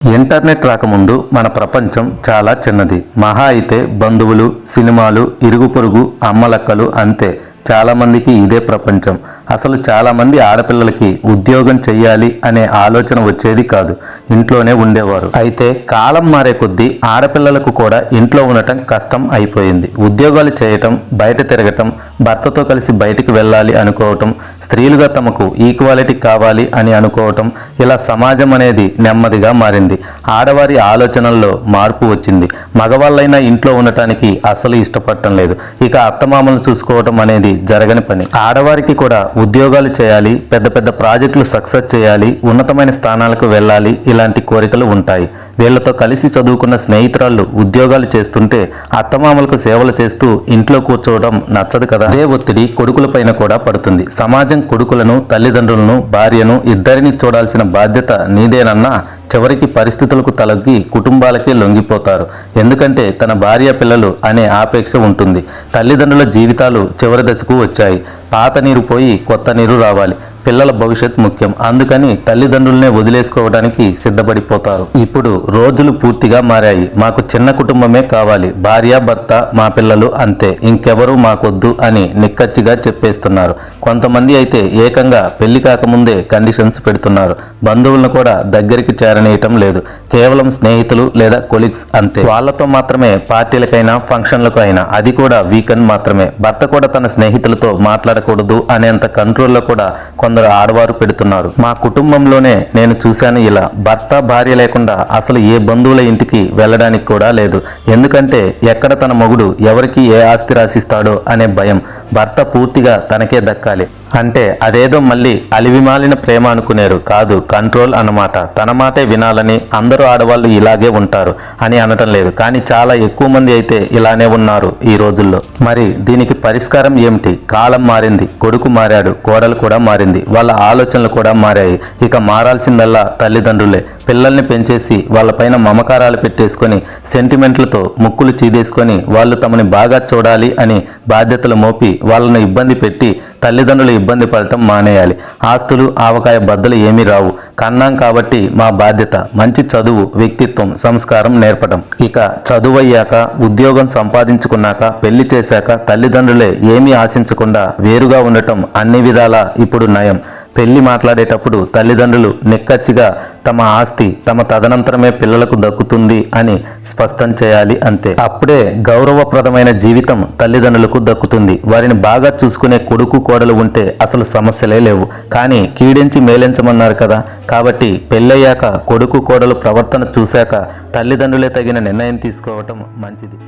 Internet రాకముందు మన ప్రపంచం చాలా చిన్నది. మహా అయితే బంధువులు, సినిమాలు, ఇరుగు పొరుగు, అమ్మలక్కలు అంతే. చాలామందికి ఇదే ప్రపంచం. అసలు చాలామంది ఆడపిల్లలకి ఉద్యోగం చెయ్యాలి అనే ఆలోచన వచ్చేది కాదు, ఇంట్లోనే ఉండేవారు. అయితే కాలం మారే కొద్దీ ఆడపిల్లలకు కూడా ఇంట్లో ఉండటం కష్టం అయిపోయింది. ఉద్యోగాలు చేయటం, బయట తిరగటం, భర్తతో కలిసి బయటికి వెళ్ళాలి అనుకోవటం, స్త్రీలుగా తమకు ఈక్వాలిటీ కావాలి అని అనుకోవటం, ఇలా సమాజం అనేది నెమ్మదిగా మారింది. ఆడవారి ఆలోచనల్లో మార్పు వచ్చింది. మగవాళ్ళైనా ఇంట్లో ఉండటానికి అసలు ఇష్టపడటం లేదు. ఇక అత్తమామలు చూసుకోవటం అనేది జరగని పని. ఆడవారికి కూడా ఉద్యోగాలు చేయాలి, పెద్ద పెద్ద ప్రాజెక్టులు సక్సెస్ చేయాలి, ఉన్నతమైన స్థానాలకు వెళ్ళాలి, ఇలాంటి కోరికలు ఉంటాయి. వీళ్లతో కలిసి చదువుకున్న స్నేహితురాళ్ళు ఉద్యోగాలు చేస్తుంటే అత్తమామలకు సేవలు చేస్తూ ఇంట్లో కూర్చోవడం నచ్చదు కదా. అదే ఒత్తిడి కొడుకులపైన కూడా పడుతుంది. సమాజం కొడుకులను, తల్లిదండ్రులను, భార్యను ఇద్దరిని చూడాల్సిన బాధ్యత నీదేనన్నా చివరికి పరిస్థితులకు తలొగ్గి కుటుంబాలకే లొంగిపోతారు. ఎందుకంటే తన భార్య పిల్లలు అనే ఆపేక్ష ఉంటుంది. తల్లిదండ్రుల జీవితాలు చివరి దశకు వచ్చాయి. పాత నీరు పోయి కొత్త నీరు రావాలి. పిల్లల భవిష్యత్ ముఖ్యం. అందుకని తల్లిదండ్రులనే వదిలేసుకోవడానికి సిద్ధపడిపోతారు. ఇప్పుడు రోజులు పూర్తిగా మారాయి. మాకు చిన్న కుటుంబమే కావాలి, భార్య భర్త మా పిల్లలు అంతే, ఇంకెవరూ మాకొద్దు అని నిక్కచ్చిగా చెప్పేస్తున్నారు. కొంతమంది అయితే ఏకంగా పెళ్లి కాకముందే కండిషన్స్ పెడుతున్నారు. బంధువులను కూడా దగ్గరికి చేరనీయటం లేదు. కేవలం స్నేహితులు లేదా కొలీగ్స్ అంతే. వాళ్లతో మాత్రమే పార్టీలకైనా ఫంక్షన్లకు అయినా, అది కూడా వీకెండ్ మాత్రమే. భర్త కూడా తన స్నేహితులతో మాట్లాడకూడదు అనేంత కంట్రోల్లో కూడా కొందరు ఆడవారు పెడుతున్నారు. మా కుటుంబంలోనే నేను చూశాను ఇలా. భర్త భార్య లేకుండా అసలు ఏ బంధువుల ఇంటికి వెళ్ళడానికి కూడా లేదు. ఎందుకంటే ఎక్కడ తన మొగుడు ఎవరికి ఏ ఆస్తి రాసిస్తాడో అనే భయం. భర్త పూర్తిగా తనకే దక్కాలి అంటే అదేదో మళ్ళీ అలివిమాలిన ప్రేమ అనుకునేరు కాదు, కంట్రోల్ అన్నమాట. తన మాటే వినాలని అందరూ ఆడవాళ్ళు ఇలాగే ఉంటారు అని అనటం లేదు, కానీ చాలా ఎక్కువ మంది అయితే ఇలానే ఉన్నారు ఈ రోజుల్లో. మరి దీనికి పరిష్కారం ఏమిటి? కాలం మారింది, కొడుకు మారాడు, కోడలు కూడా మారింది, వాళ్ళ ఆలోచనలు కూడా మారాయి. ఇక మారాల్సిందల్లా తల్లిదండ్రులే. పిల్లల్ని పెంచేసి వాళ్ళపైన మమకారాలు పెట్టేసుకొని సెంటిమెంట్లతో ముక్కులు చీదేసుకొని వాళ్ళు తమని బాగా చూడాలి అని బాధ్యతలు మోపి వాళ్ళను ఇబ్బంది పెట్టి తల్లిదండ్రులు ఇబ్బంది పడటం మానేయాలి. ఆస్తులు, ఆవకాయ బద్దలు ఏమీ రావు. కన్నాం కాబట్టి మా బాధ్యత మంచి చదువు, వ్యక్తిత్వం, సంస్కారం నేర్పడం. ఇక చదువయ్యాక, ఉద్యోగం సంపాదించుకున్నాక, పెళ్లి చేశాక తల్లిదండ్రులే ఏమీ ఆశించకుండా వేరుగా ఉండటం అన్ని విధాలా ఇప్పుడు నయం. పెళ్లి మాట్లాడేటప్పుడు తల్లిదండ్రులు నిక్కచ్చిగా తమ ఆస్తి తమ తదనంతరమే పిల్లలకు దక్కుతుంది అని స్పష్టం చేయాలి అంతే. అప్పుడే గౌరవప్రదమైన జీవితం తల్లిదండ్రులకు దక్కుతుంది. వారిని బాగా చూసుకునే కొడుకు కోడలు ఉంటే అసలు సమస్యలే లేవు. కానీ కీడించి మేలించమన్నారు కదా, కాబట్టి పెళ్ళయ్యాక కొడుకు కోడలు ప్రవర్తన చూశాక తల్లిదండ్రులే తగిన నిర్ణయం తీసుకోవటం మంచిది.